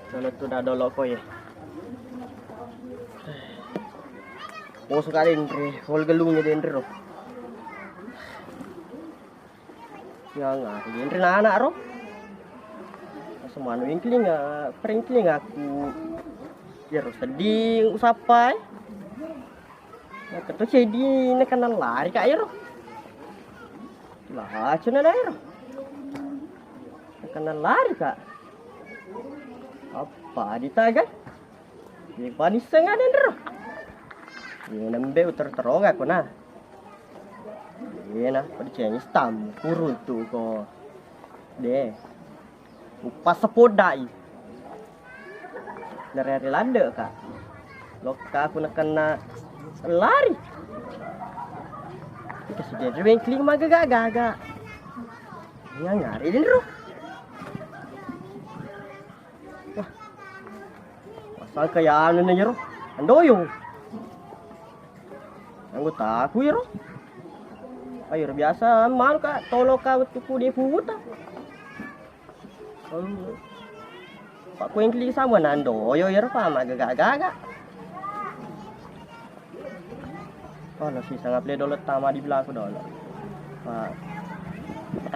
Kalau tu dah dolok ko ya. Oh sekali Andre, hol gelungnya di Andre. Ya nggak, di Andre anak roh. Semua anu ingkling peringkling aku. Ya harus sedih usapai. Ya ketu jadi nak kenal lari kak ya roh. Lah cina dah roh. Nak kenal lari kak. Apa ditagan? Ini panis sangat roh. Ini nembe terong aku nah. Ini nah, pada cengis tam kurut tu ko. Deh. Upas sepodai. Dari landa kak. Loka aku nak kena lari. Kasih dia wengkling mah gagak. Yang ngari din roh. Wah. Masal kaya anu na roh. Andoyo. Anggo taku ya roh. Ayo biasa malu kak tolo kawat tuku dia puta. Pak kuing kli sama nando yo ya roh pama gagak. Oh no sih sangat le dolet tama di belakang dolo. Pak.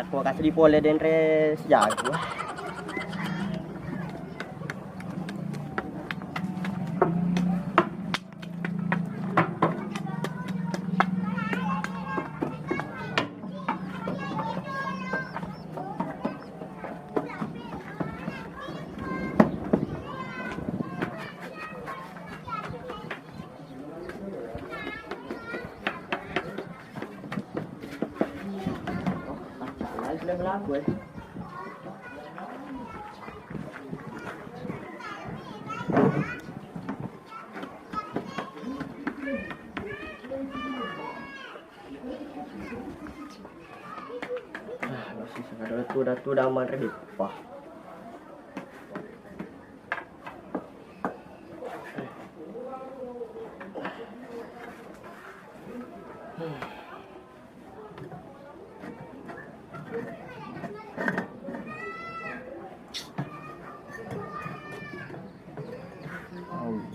Aku kasih di pole den res jago. Sudah berlaku ya. Masih sangat tu dah aman repah.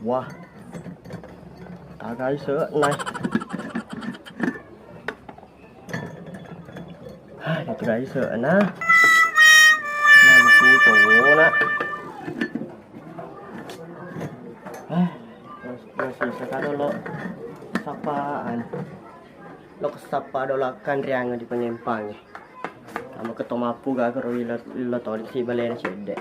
Wah, tagay sợ này. Itu tagay sợ na. Maluku to na. Masih sekado lo sapaan. Lo kesapa dolakan riang di penyempang. Sama ketomapu gak karo ila to si balen cede.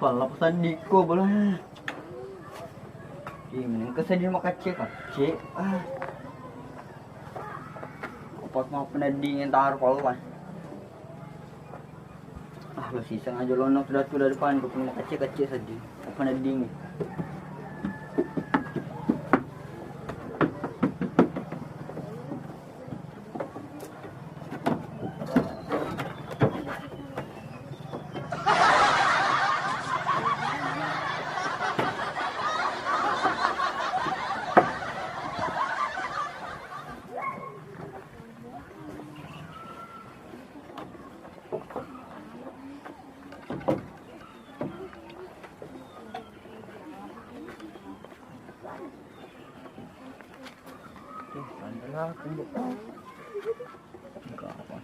Pala pesan diko bola. Ini kesedih mau kacik. Pas mau penading yang taruh pala. Lo sisa aja lonok sudah tu dari depan, kau mau kacik sedih. Penading. Adalah kumbuk. Enggak apa.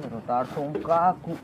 rotar songka aku.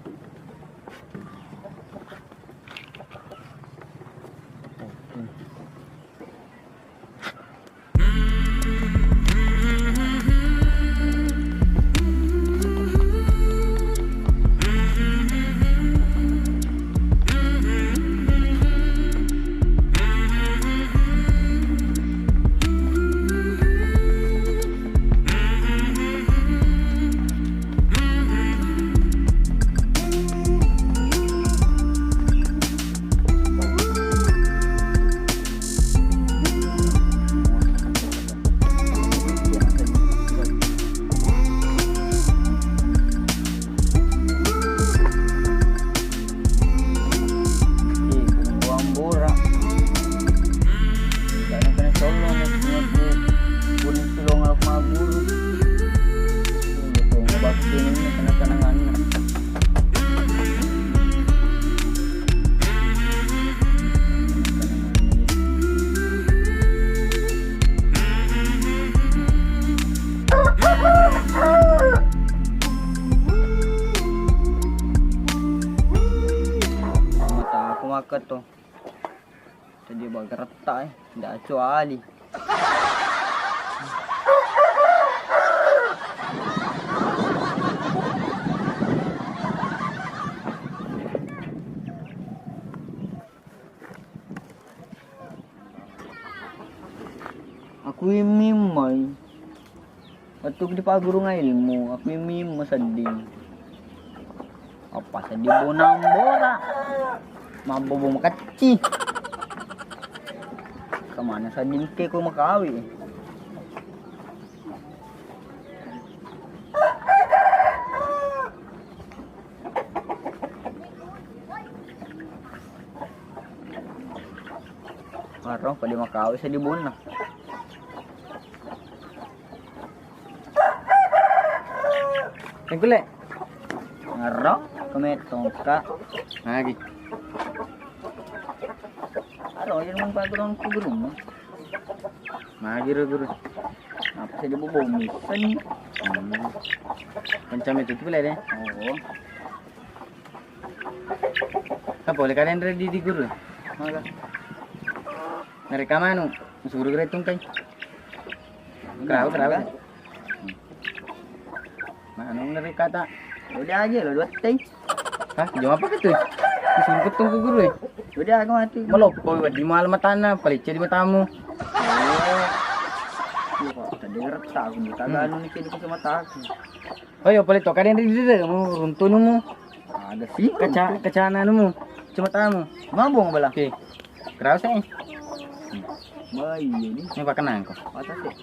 Makan tuh tadi bagai retak tidak kecuali aku mimai waktu di pagurung ilmu aku mimai sedih apa sedih bonang bora mampu bom kecil kemana saya dinke ko makawi Arong pada makawi saya dibunah tengkule ngarong kemetong kak lagi Aro yan mong pagurang kugurong. Magiro-guro. Apa sa dibubo misan. Pancam itu pala deh. Oo. Apa boleh kalian ready di guru? Maga. Mereka manu, suruh gere tungkai. Kerau. Manu ngeri kata. Udah aja lo 2 teh. Hah, jawab apa gitu? Disuruh ketemu ke guru ya? Udah aku mati. Melopo di malam matana, palicnya di matamu. Oh. Iya kok, tadi ngerta aku di kagano nih kini pakai mata aku. Oh iya, palit kalian di diri kamu runtun mu. Ada sih kacana mu. Cuma tamu. Mabong bala. Oke. Kerasa nih. Bayi ini. Ini pakai nangko. Atas sih.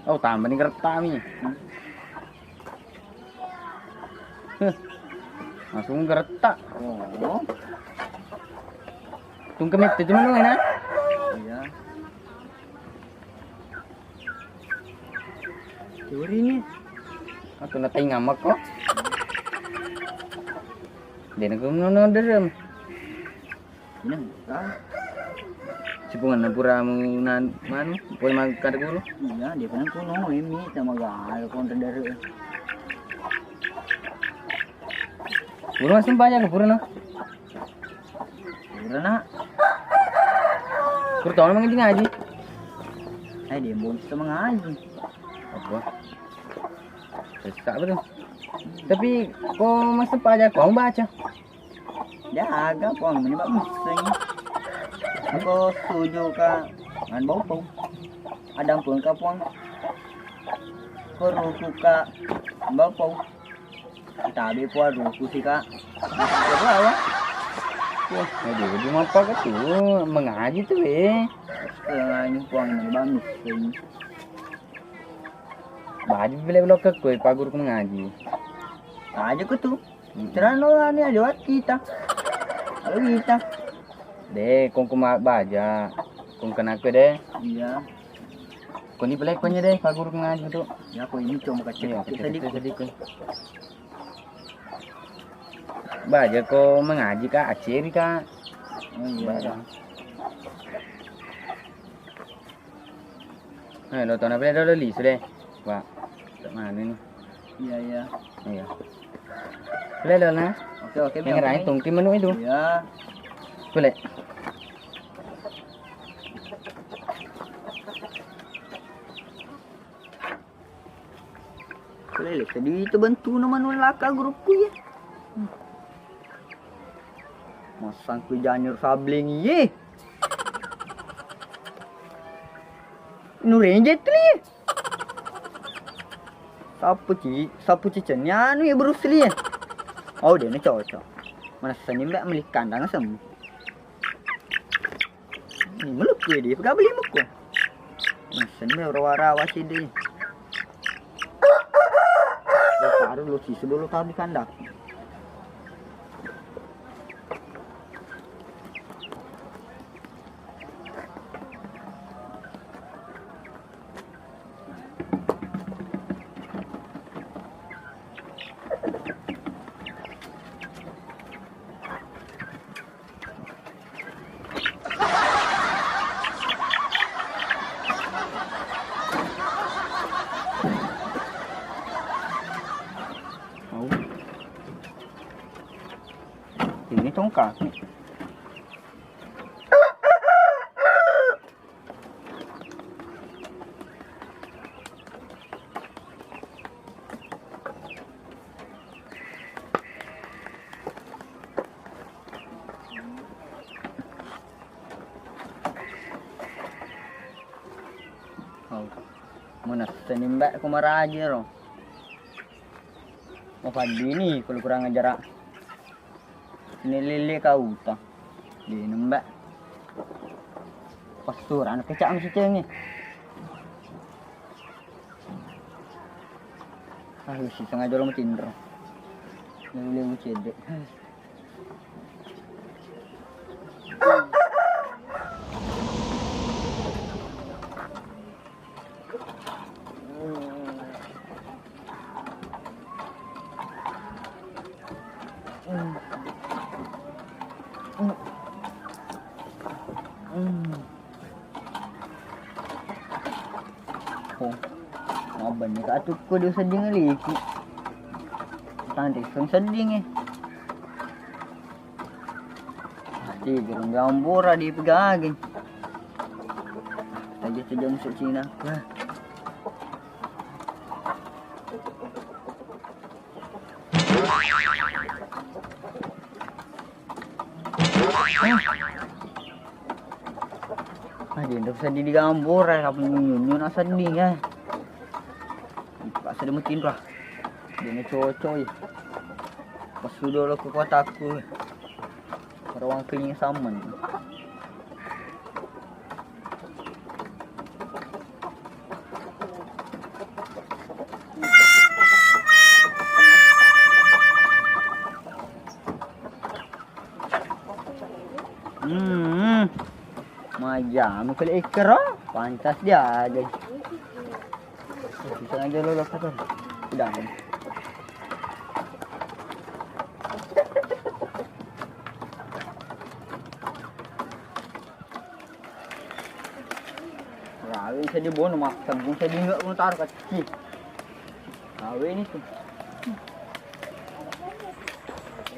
Oh, tambah nih kereta nih. Langsung gertak. Oh. Tung kemit itu mana na? Iya. Curi nih. Aku na tay ngamak ko. Di na ko nono derem. Ini ah. Sipungan na pura mo nan manu, poi magkada guru. Iya, dia kan ko no imi sama gal ko ndere. Pura masih banyak pura na. Pura na. Pura tahu memang ini ngaji. Dia mau kita mengaji. Apa? Tak betul. Tapi kok masih aja kau baca? Dah agak kau menyebab musing. Aku setuju ka ngan bau. Ada pun ka pun. Ko ruku ka bau. Tabi po ruku sih kak. Apa? Wah, di apa ka tuh mengaji tuh ini puang bamis. Baju beli ke kue pagur ku mengaji. Aja ko tuh. Terano ani ada kita. Halo kita. Deh, kung baja. Kung kena ke deh. Iya. Kau ni pelek punya deh pagur ku mengaji tuh. Ya aku ini cuma kecil sedikit. Baja ko mengaji ka aceri ka. Oh iya. Nonton apa ada list deh. Pak. Tak mana ni? Iya iya. Iya. Boleh lah. Oke oke. Yang ngerain tungki menu itu. Iya. Boleh. Boleh lah. Tadi itu bantu nama laka grupku ya. Masang ku janur sabling ye. Nu renjet li. Sapu cicennya anu ya Bruce Lee ya. Oh dia ni cocok. Mana seni mbak beli kandang sem. Ni meluk dia pegah beli muku. Mana seni rawa-rawa sih dia. Taruh lu sih sebelum tahu di kandang. Ini tongkat nih. Oh, mana senimbak aku marah aja loh. Mau padi nih kalau kurang ajar. Ini lele kau tak, di nembak. Pastur anak kecak mesti cengnya. Sih sengaja lo mendindro. Lele cedek. Oh, ngaban ni katuk ko dia seding lagi. Tadi kan seding eh. Di gerung jambora di pegagin. Saja masuk Cina. Wah. Dia ndak bisa di gambor apa nyunyu na sedih ya. Pak sedih mungkin lah. Dia cocok. Pas sudah lo ke kotaku. Ruang keling saman. Majam kalau iker pantas dia aja. Bisa aja lo dapat kan. Udah. Rawin saya dibunuh mak, sebelum saya enggak mau taruh kecil. Rawin itu.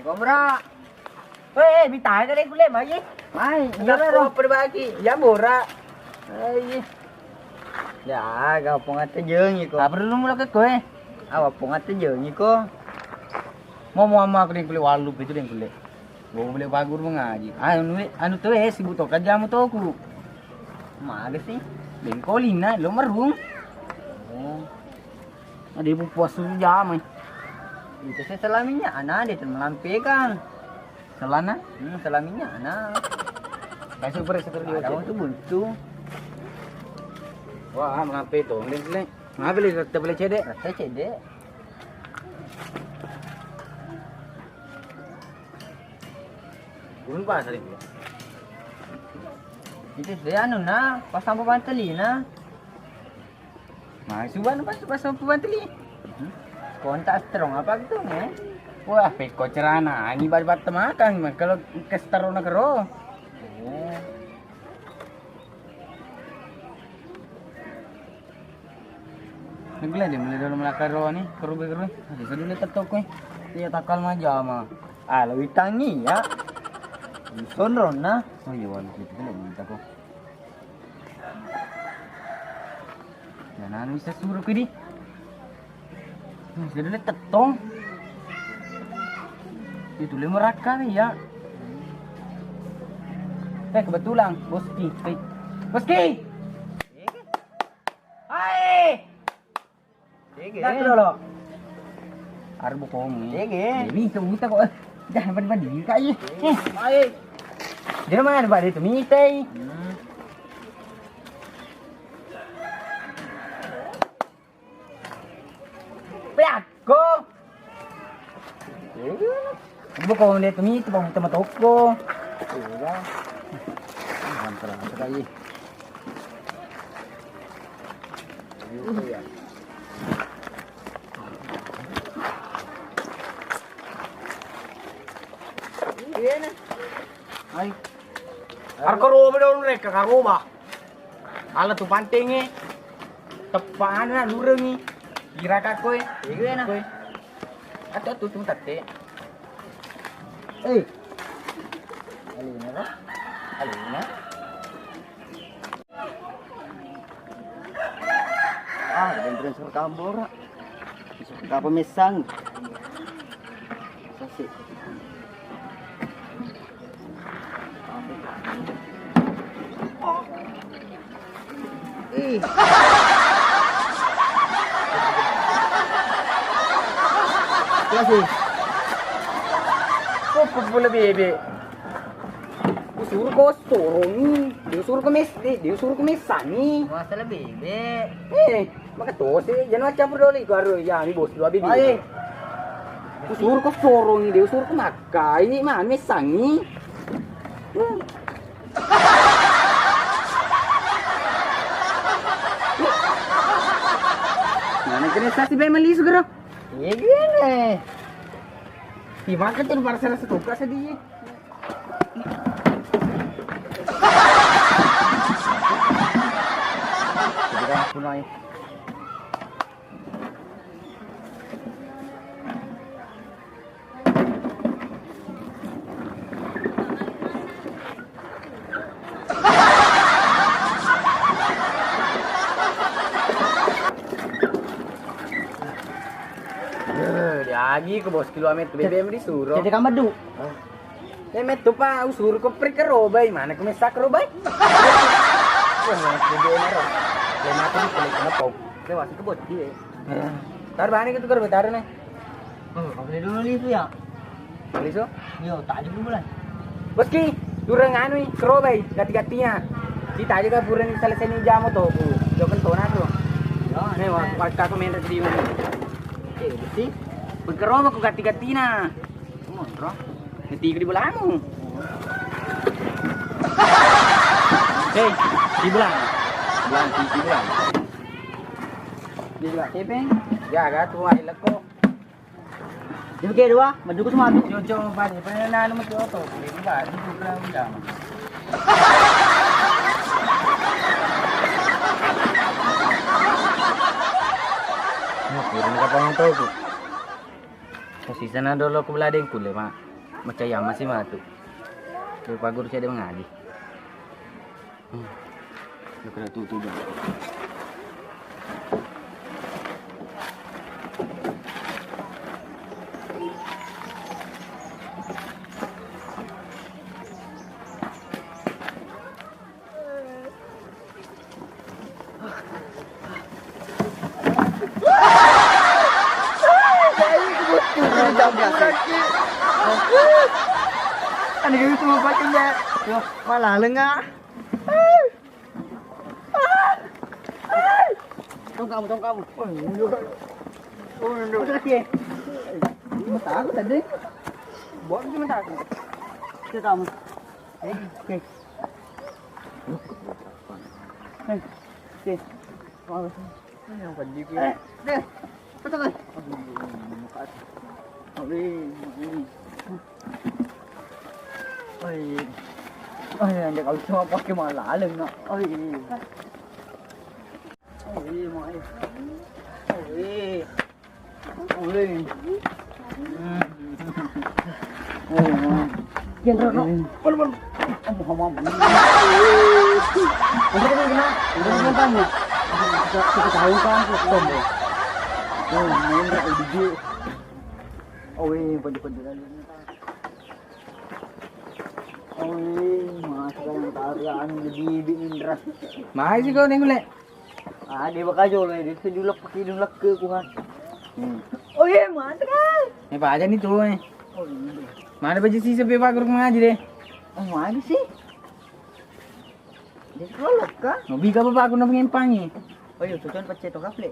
Komra. Hei, bitai tadi kulit maju. Ay, ya perbagi, ya murah. Ay. Ya, gapong ate jeung iko. Apa dulu mulai ke kowe? Awapong ate jeung iko. Mau ama aku kulit walu itu yang kulit. Gua boleh bagur mengaji. Anu tuh sibuk toka jamu toku. Maga sih. Bengkolina lo merung. Oh. Ada ibu puas jam. Itu saya selaminya anak dia melampikan. Selana? Selaminya anak. Kayak super dia. Kamu tuh buntu. Wah, mengapa itu? Ngapa kita boleh cedek? Rasa cedek. Gunung pasar itu. Itu saya anu na, pas sampai panteli na. Masuk ban pas sampai panteli. Kontak strong apa gitu nih? Wah, peko cerana, ini bat temakan, kalau kestaro na kero. Nagla di mulai dalam melakar roh ni, kerubi. Ada sedih tetok ko. Iya takal maja mah. Alawi tangi ya. Sonron na. Oh iya wala gitu kan minta ko. Dan anu bisa suruh ke di. Sedih tetong. Itu le meraka ya. Kebetulan Boski. Boski. Hai. Dah dulu. Arbo ko ni. Ini tu minta ko. Dah badi ka ye. Hai. Dia mana badi tu minta. Beak ko. Arbo ko ni tu minta pang tamatok ko. Iya. Antara sekali. Ay. Arko roba daw rek karoba. Ala tu panting eh. Tepaan na lureng ni. Kira ka ko eh. Sige na. Ato tum tate. Alina ra. Alina. Dan transfer kambora. Suka pemisang. Sasi. Kasih. Kok pula bebe. Disuruh ke mesan ni. Masalah bebe. Maka tu sih jangan campur dulu karo ya ni bos dua bibi. Ay. Disuruh ke sorong ni, disuruh ke makai, mana mesan ni. Mana kena sasi bayi meli segera. Gini. Gimana kan para sana setuka sedih. Segera punai. Lagi ke bos kilometer BBM disuruh. Jadi kamu du. Met tu pa usur ko pre karo bay mana ko mesak ro bay. BBM ro. Le mati ko le kana pau. Le wasi ke bos dia. Tar bani ke tu karo tar ne. Kamu dulu itu ya. Beli so? Yo, tadi belum mulai. Bos ki, durang anu ni karo bay gati-gatinya. Kita aja ka buran selesai ni jam to. Jo kan to na ro. Ya, Ne wa ka ko men di mana. Besi. Berkeroma ko gati-gatina. Monro. Nanti ko di bulamu. Hey, di bulan. Di bulan. Di bulan tepeng. Jaga tu ai lako. Jadi ke dua, maju ke semua. Jojo ba ni pa na ano mo to. Di ba? Di bulan udah. Kurang ka pang to ko. Kasi sana dulu aku beladeng kule mak. Macam yang masih matu. Lupa guru saya dia mengaji. Lu kena tutup dah. Ano yung tumabak niya? Yo, malala nga. Tong kamu. Oh, sakit. Matakot tadi. Buat cuma tak. Kita kamu. Okay. Okay. Ini yang padi ke. Deh. Betul kan? Ôi, anh cậu cho có cái mà lạ lưng nó. Ôi. Ôi mọi. Yan Rono. Mahal sih kau nengok lek. Ah, dia bakal jual ni. Dia sejulak pakai dulak ke kuhan. Oh iya, mantap kan? Apa aja nih tuh eh. Mana baju sih sampai pak kurang ngaji deh. Oh, mana sih? Dia kolok kah? Nobi ka ba ako na pangimpangi? Oh, yun, tujuan pacet to kaple.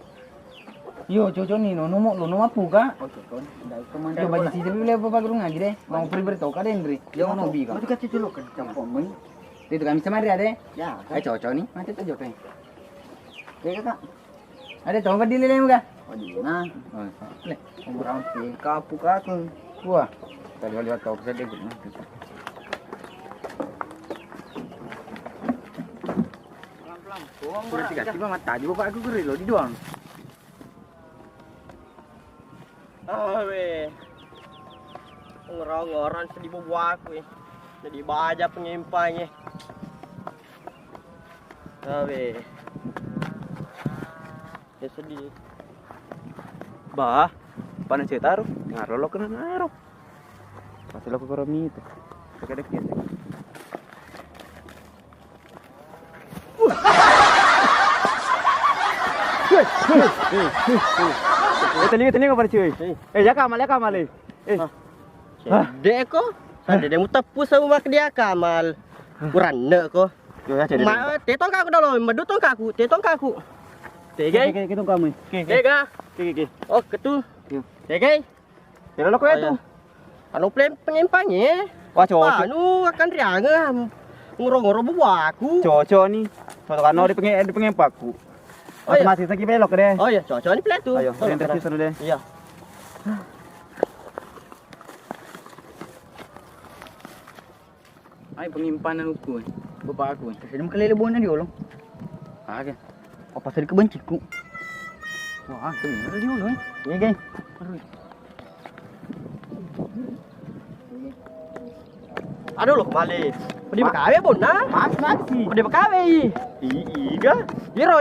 Yo, coco ni no no apu ka. Oh, tujuan. Dahil kuman. Yo baju sih sampai pa kurang ngaji deh. Mau pribadi to ka den dre. Yo nobi ka. Mati kasi tulok kan campur main. Itu kami sama dia deh. Ya, Ay coco ni. Mati to joke. kaya ka. Ada to ka dili mo ka. Oh, di na. Oh, le. Umurang pi kapu ka kun. Wah. Tadi lihat to ka deh. Berarti kasih mata di bapak aku kiri lo di doang. Awe. Ngorong-ngoran sedih bawa aku ya. Jadi baja penyimpangnya. Awe. Ya sedih. Bah, panas saya taruh, ngaruh lo kena ngaruh. Masih lo kerami itu, pakai dek gitu. Tadi apa cuy? Ya kamal. Dek ko. Ada dia mutapu sama mak dia kamal. Kurang nak ko. Yo ya jadi. Mak tetong kaku dulu, madu tong kaku. Tegai. Kita kamu. Tega. Oke. Oh, ketu. Tegai. Ya lo kau itu. Anu plan penyimpangnya. Wah cocok. Anu akan riangah. Ngoro-ngoro bawa aku. Cocok nih. Foto kano di pengempakku. Oh, iya. Masih lagi belok deh. Oh iya, cocok ni plan tu. Ayo, interview sana deh. Iya. Ay pengimpanan aku. Bapak aku. Kasi naman kalilibon na di ulo. Aga. O, pasal ka bancik ko. Wah, bener dia lo. Iya, gay. Aduh loh kembali. Pedi bakawe pun nah. Masih. Pedi bakawe. Iga. Yero.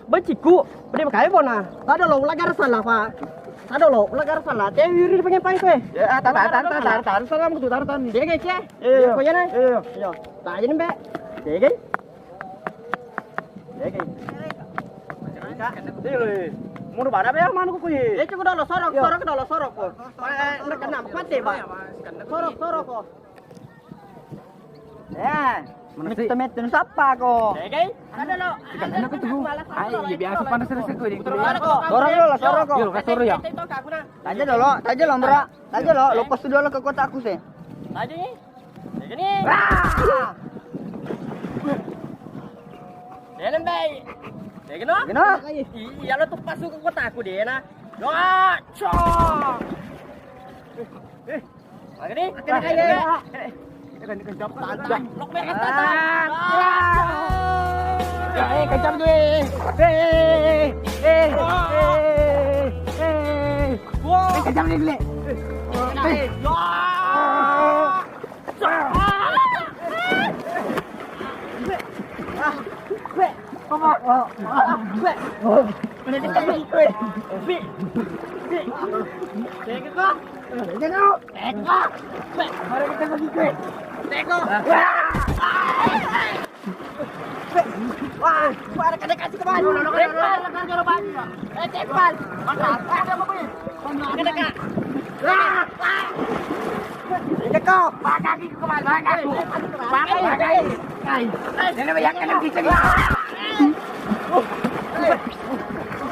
Banciku. Pedi bakawe pun nah. Ada loh lagar salah pak. Ada loh lagar salah. Teh wiri pengen pai kue. Ya, tar salam kudu tar nih. Dia guys ya. Iya. Kau yana. Iya. Iya. Tak aja nih mbak. Dia guys. Dia guys. Mau pada apa ya mana kuku Dia cukup dulu sorok kok. Nak kena empat deh pak. Sorok kok. Yan. Manit na sapa ko. Dia guys. Ada loh. Ano ko tuh? Ay, biasa panas sa ko din. Sorok ko. Yo, kasoro ya. Taja lo, mbra. Taja lo, lepas tu dulu ke kota aku sih. Aja nih. Dia ni. Dia lembek. Dia kena? Kena. Iya lo tuh masuk ke kota aku dia nah. Doa, cok. Lagi nih. Lok merah tatan. Kecap tuh. Wow. Kecap nih, Ble. Wah, ada kasih kemana? Cepat. Ada apa ini? Dekat. Dekat. Kaki ke kemana? Pakai. Ini banyak yang bisa ni.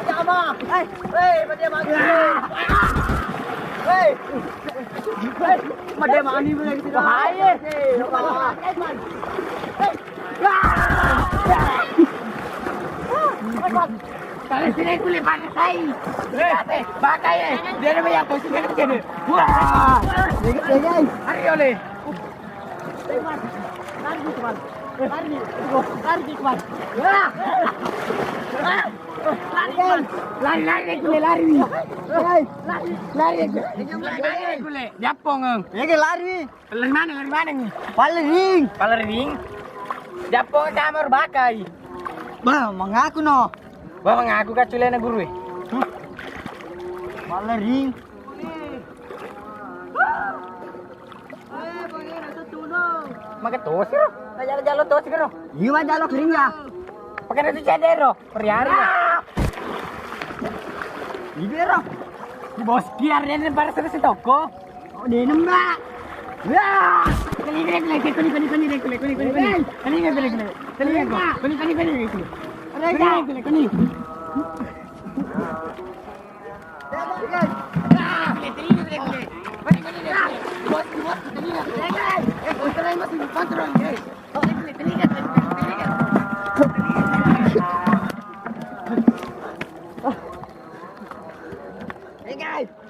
Sama. Macam mana? Macam mana ni boleh kita? Kalau sini kulit pakai saya. Pakai dia ada banyak posisi kan begini. Wah. Hari oleh. Lari, Japong kamar bakai. Bah, mengaku no. Bah, mengaku kaculena guru. Palering. Maka tos ro. Jalo tos kero. Iya jalo kering ya. Pakai nasi cedero, periari ya. Ini ro. Di bos kiar ini para si toko. Oh, di nembak. Ya.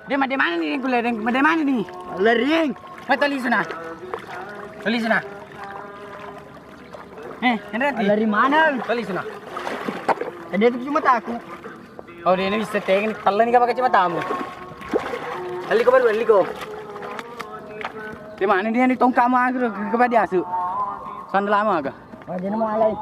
Dia mana nih kuliah? Mana nih? Lering. Tali sana. Henry. Lari mana? Tali sana. Dia itu cuma aku. Oh, dia ini bisa tengin. Talan ka pakai cuma tamu. Aliko baru aliko. Dia mana dia ni tongkak mo agro kepada asu. Sandal lama agak. Oh, dia mau alai.